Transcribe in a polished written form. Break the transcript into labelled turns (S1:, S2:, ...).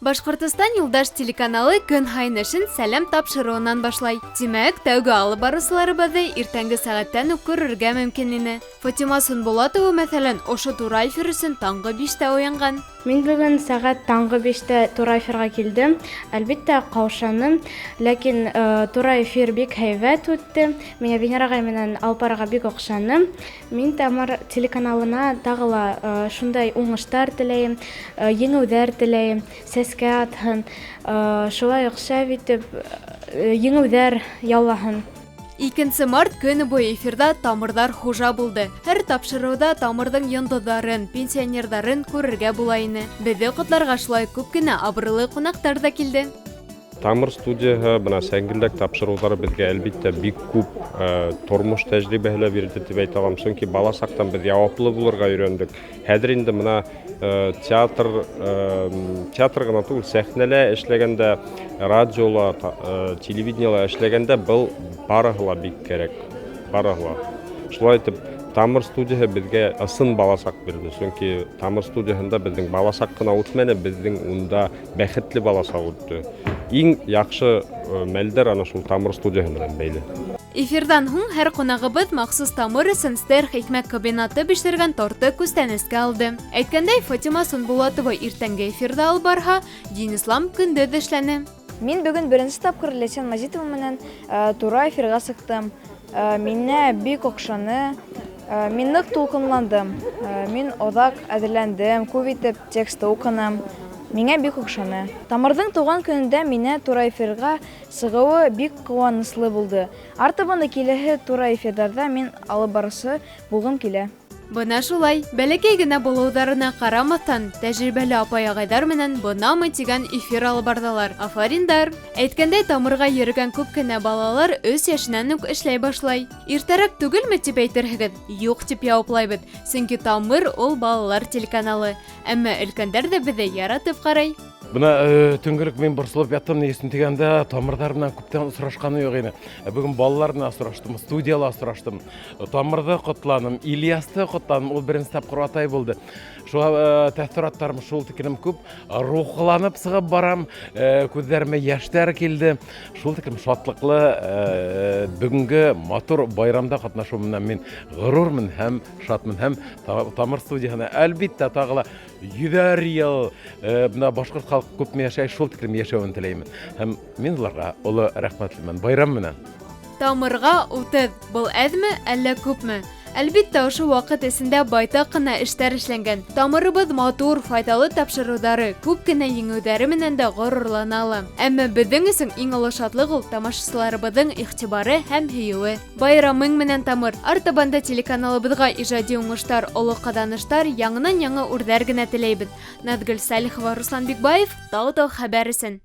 S1: Башкортостан Юлдаш телеканалы көн һайын эшен сәлам тапшыруынан башлай. Тимәк, тәүге алып барысыларыбызды иртәнге сәгатьтән үк күрергә мөмкин ине. Фатима Сунбулатова, мәсәлән, ошо тура эфир өчен таңгы 5-тә уянган.
S2: Мин бүген сәгать таңгы 5-тә тура эфирга килдем. Әлбәттә, каушаным, ләкин тура эфир бик һәйбәт үтте. Миңа Венерага менән Алпарага бик охшаны. Мин Тамыр телеканалына тагыла шундай уңыштар теләйем, еңеүҙәр теләйем, сәскә атһын, шулай оҡшап итеп еңеүҙәр яулаһын.
S1: 2 март көне буе эфирда Тамырдар хужа булды. Һәр тапшырыуда Тамырдың йондоҙҙарын, пенсионерҙарын күрергә була ине. Беҙҙе ҡотларға шулай күп кенә абруйлы ҡунаҡтар да килде.
S3: Тамыр студияһы бына сәңгелдәк тапшырыуҙары беҙгә әлбиттә бик күп тормош тәжрибәһе бирҙе дип әйтә алам. Сөнки бала саҡтан беҙ яуаплы булырға өйрәндек. Хәҙер инде бына театр гына түгел, сәхнәлә эшләгәндә, радиола, телевидениела эшләгәндә был барыһы ла бик кәрәк. Барыһы ла. Шулай итеп, Тамыр студияһы беҙгә ысын баласаҡ бирҙе. Сөнки Тамыр студияһында беҙҙең баласаҡ ҡына үтмәне, беҙҙең унда бәхетле баласаҡ үтте. Иң яҡшы мәлдәр ана шул Тамыр студияһы менән бәйле.
S1: Эфирдан һуң һәр ҡунағыбыҙ махсус Тамыр өсөн стер хикмәт комбинаты бешергән торты күстәнәскә алды. Әйткәндәй, Фатима Сунбулатова иртәнге эфирда алып барһа, Динислам көндөҙ эшләне.
S4: Мин бүген беренсе тапкыр Ләйсән Мажитова менән тура эфирга сыҡтым. Миңә бик оҡшаны. Мин ныҡ тулҡынландым. Мин оҙаҡ әҙерләндем, күп итеп тексты уҡыным. Миңә бик оҡшаны. Тамырҙың тыуған көнөндә миңә тура эфирға сығыуы бик ҡыуаныслы булды. Артабан киләһе тура эфирҙарҙа мин алып барыусы булғым килә.
S1: Бына шулай, бәләкәй генә булыуҙарына ҡарамаҫтан, тәжрибәле апай-ағайҙар менән бынамы тигән эфир алып барҙылар. Афариндар! Әйткәндәй, Тамырға йөрөгән күп кенә балалар 3 йәшенән үк эшләй башлай. Иртәрәк түгелме тип әйтерһегеҙ? Юҡ тип яуаплайбыҙ. Сөнки Тамыр ул балалар телеканалы. Әммә өлкәндәр ҙә беҙҙе яратып ҡарай.
S5: Бына төнгөлөк мин борсолоп яттым, несен тигәндә Тамырҙар менән күптән осрашҡаны юҡ ине. Бөгөн балалар менән осраштым, студияла осраштым. Тамырҙы ҡотланым, Ильясты ҡотланым, ул беренсе тапҡыр атай булды. Шуға тәьҫораттарым шул тиклем күп, рухланып сығып барам, күҙҙәремә йәштәр килде. Шул тиклем шатлыҡлы бөгөнгө матур байрамда ҡатнашыу менән мин ғорур һәм шатмын, һәм Тамыр студияһына әлбиттә тағы ла 100 йыл башҡорт халҡы күпме йәшәй, шул тиклем йәшәүен теләймен. Һәм мин уларға оло рәхмәтлемен. Байрам менән.
S1: Тамырға 30. Был әҙме, әллә күпме? Әлбиттә, ошо ваҡыт эсендә байтаҡ ҡына эштәр эшләнгән. Тамырыбыҙ матур, файҙалы тапшырыуҙары, күп кенә еңеүҙәре менән дә ғорурлана алам. Әммә беҙҙең өсөн иң оло шатлыҡ ул тамашасыларыбыҙҙың иғтибары һәм һөйөүе. Байрамың менән, Тамыр! Артабанда телеканалыбыҙға ижади уңыштар, оло ҡаҙаныштар, яңынан-яңы үрҙәр генә теләйбеҙ. Наҙгөл Сәлихова, Руслан Бикбаев, Тау-Тау хәбәр өсөн.